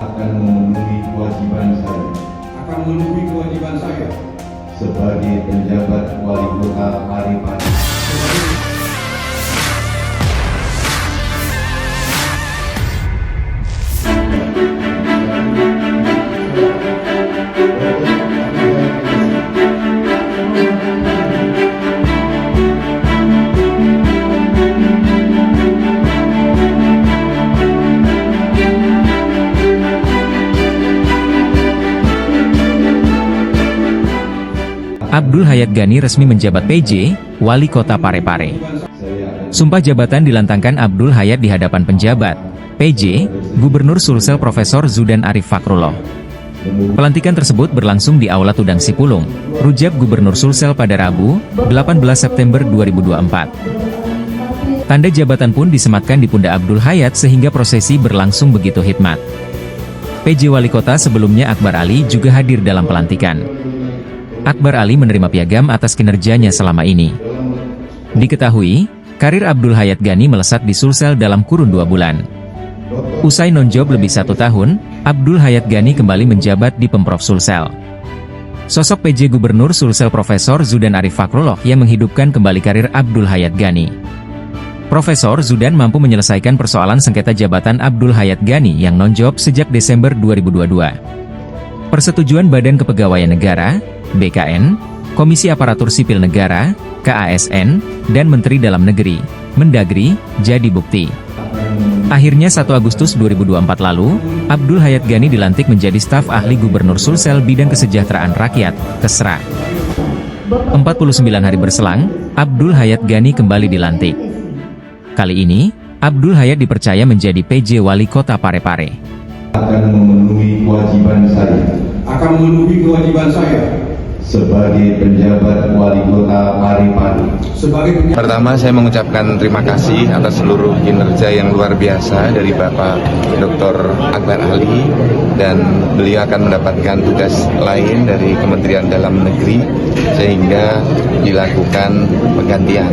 akan memenuhi kewajiban saya sebagai penjabat wali kota Parepare. Abdul Hayat Ghani resmi menjabat PJ, Wali Kota Parepare. Sumpah jabatan dilantangkan Abdul Hayat di hadapan penjabat, PJ, Gubernur Sulsel Profesor Zudan Arif Fakrullah. Pelantikan tersebut berlangsung di Aula Tudang Sipulung, Rujak Gubernur Sulsel pada Rabu, 18 September 2024. Tanda jabatan pun disematkan di pundak Abdul Hayat sehingga prosesi berlangsung begitu hikmat. PJ Wali Kota sebelumnya Akbar Ali juga hadir dalam pelantikan. Akbar Ali menerima piagam atas kinerjanya selama ini. Diketahui, karir Abdul Hayat Ghani melesat di Sulsel dalam kurun 2 bulan. Usai non-job lebih 1 tahun, Abdul Hayat Ghani kembali menjabat di Pemprov Sulsel. Sosok PJ Gubernur Sulsel Profesor Zudan Arif Fakrullah yang menghidupkan kembali karir Abdul Hayat Ghani. Profesor Zudan mampu menyelesaikan persoalan sengketa jabatan Abdul Hayat Ghani yang non-job sejak Desember 2022. Persetujuan Badan Kepegawaian Negara, BKN, Komisi Aparatur Sipil Negara, KASN, dan Menteri Dalam Negeri, Mendagri, jadi bukti. Akhirnya 1 Agustus 2024 lalu, Abdul Hayat Ghani dilantik menjadi staf ahli Gubernur Sulsel Bidang Kesejahteraan Rakyat, Kesra. 49 hari berselang, Abdul Hayat Ghani kembali dilantik. Kali ini, Abdul Hayat dipercaya menjadi PJ Wali Kota Parepare. Akan memenuhi kewajiban saya sebagai penjabat wali kota Parepare. Pertama, saya mengucapkan terima kasih atas seluruh kinerja yang luar biasa dari Bapak Dr. Akbar Ali, dan beliau akan mendapatkan tugas lain dari Kementerian Dalam Negeri sehingga dilakukan penggantian.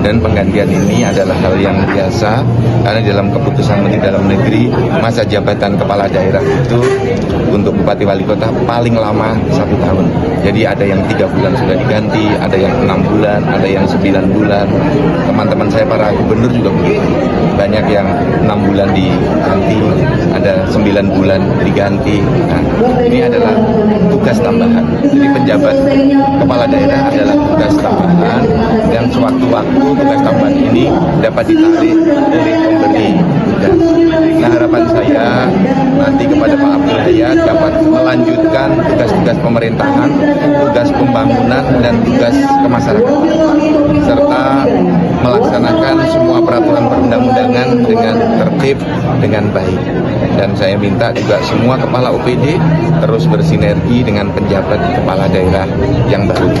Dan penggantian ini adalah hal yang biasa karena dalam keputusan Menteri Dalam Negeri masa jabatan kepala daerah itu untuk bupati wali kota paling lama 1 tahun. Jadi ada yang 3 bulan sudah diganti, ada yang 6 bulan, ada yang 9 bulan. Teman-teman saya para gubernur juga begitu. Banyak yang 6 bulan diganti, ada 9 bulan diganti. Nah, ini adalah tugas tambahan. Jadi penjabat kepala daerah adalah tugas tambahan, dan sewaktu-waktu tugas tambahan ini dapat ditarik oleh pemberi tugas. Nah, harapan saya nanti kepada Pak Abdul Hayat dapat melanjutkan tugas-tugas pemerintahan, tugas pembangunan, dan tugas kemasyarakatan, serta melaksanakan semua peraturan perundang-undangan dengan tertib, dengan baik. Dan saya minta juga semua kepala OPD terus bersinergi dengan penjabat kepala daerah yang baru,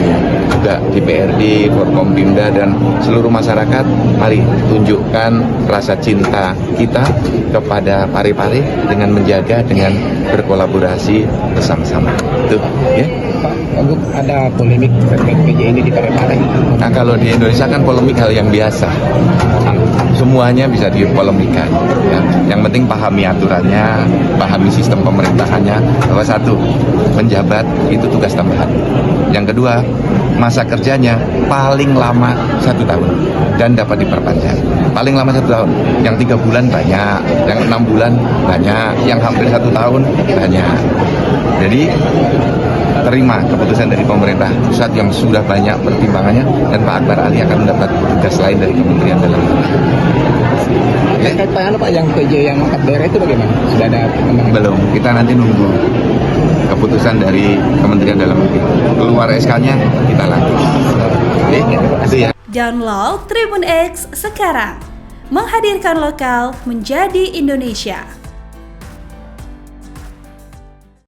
juga DPRD, Forkompimda, dan seluruh masyarakat. Mari tunjukkan rasa cinta kita kepada Parepare dengan menjaga, dengan berkolaborasi bersama-sama. Tuh, ya. Untuk ada polemik terkait PJ ini di Parepare. Nah, kalau di Indonesia kan polemik hal yang biasa. Semuanya bisa dipolemikan. Ya. Yang penting pahami aturannya, pahami sistem pemerintahannya. Bahwa 1, menjabat itu tugas tambahan. Yang kedua, masa kerjanya paling lama 1 tahun dan dapat diperpanjang. Paling lama 1 tahun. Yang 3 bulan banyak, yang 6 bulan banyak, yang hampir 1 tahun banyak. Jadi terima keputusan dari pemerintah pusat yang sudah banyak pertimbangannya, dan Pak Akbar Ali akan mendapat tugas lain dari Kementerian Dalam Negeri. Terkait Pak yang PJ yang angkat daerah itu bagaimana? Sudah ada perkembangan? Belum, kita nanti nunggu keputusan dari Kementerian Dalam Negeri. Keluar SK-nya, kita lanjut. Oke, itu ya. Download Tribun X sekarang, menghadirkan lokal menjadi Indonesia.